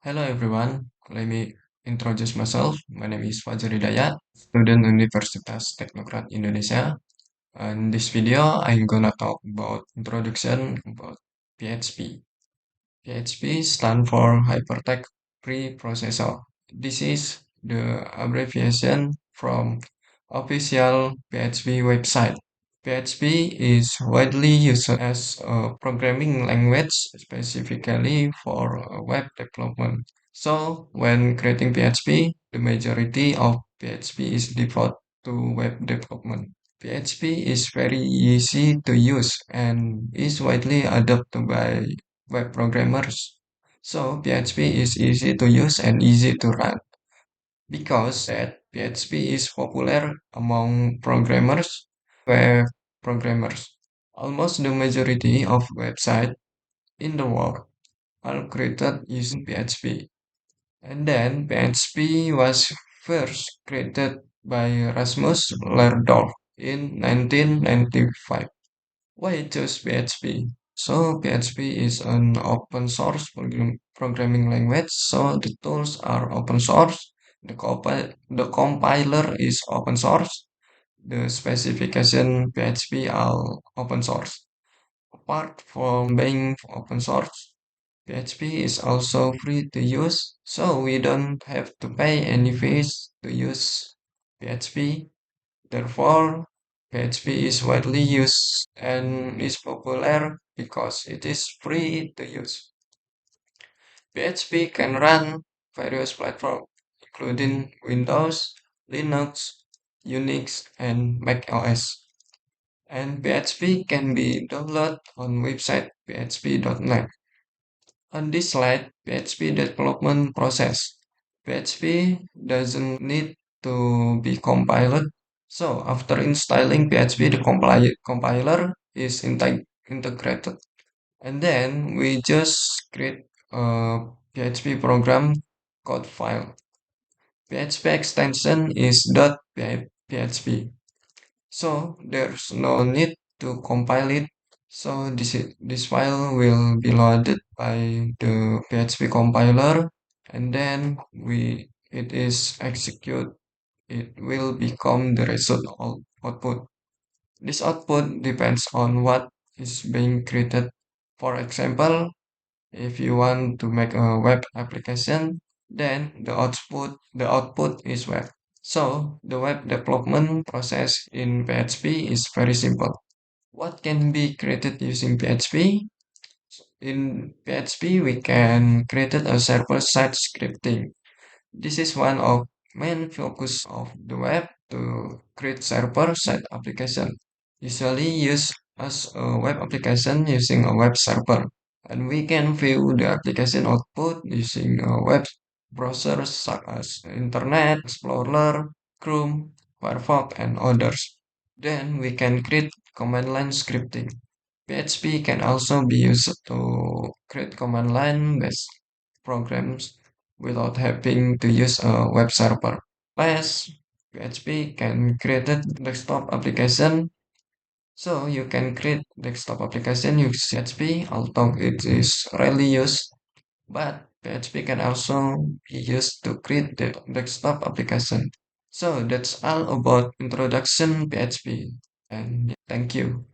Hello everyone, let me introduce myself. My name is Fajar Hidayat, student Universitas Teknokrat Indonesia. In this video, I'm gonna talk about introduction about PHP. PHP stands for Hypertext Preprocessor. This is the abbreviation from official PHP website. PHP is widely used as a programming language specifically for web development. So, when creating PHP, the majority of PHP is devoted to web development. PHP is very easy to use and is widely adopted by web programmers. So PHP is easy to use and easy to run because that PHP is popular among programmers, web programmers. Almost the majority of websites in the world are created using PHP. And then PHP was first created by Rasmus Lerndorf in 1995. Why choose PHP? So PHP is an open source programming language. So the tools are open source. The compiler is open source. The specification PHP are open source. Apart from being open source, PHP is also free to use. So we don't have to pay any fees to use PHP. Therefore, PHP is widely used and is popular because it is free to use. PHP can run various platforms, including Windows, Linux, Unix, and Mac OS. And PHP can be downloaded on website php.net. On this slide, PHP development process. PHP doesn't need to be compiled. So after installing PHP, the compiler is integrated. And then we just create a PHP program code file. PHP extension is .php. So there's no need to compile it. So this file will be loaded by the PHP compiler, and then it is execute. It will become the result output. This output depends on what is being created. For example, if you want to make a web application, then the output is web. So the web development process in PHP is very simple. What can be created using PHP? In PHP, we can create a server-side scripting. This is one of main focus of the web to create server-side application. Usually used as a web application using a web server. And we can view the application output using web browsers such as Internet Explorer, Chrome, Firefox, and others. Then we can create command line scripting. PHP can also be used to create command line based programs without having to use a web server. Plus, PHP can create a desktop application, so you can create desktop application using PHP, although it is rarely used, but PHP can also be used to create the desktop application. So that's all about introduction PHP, and thank you.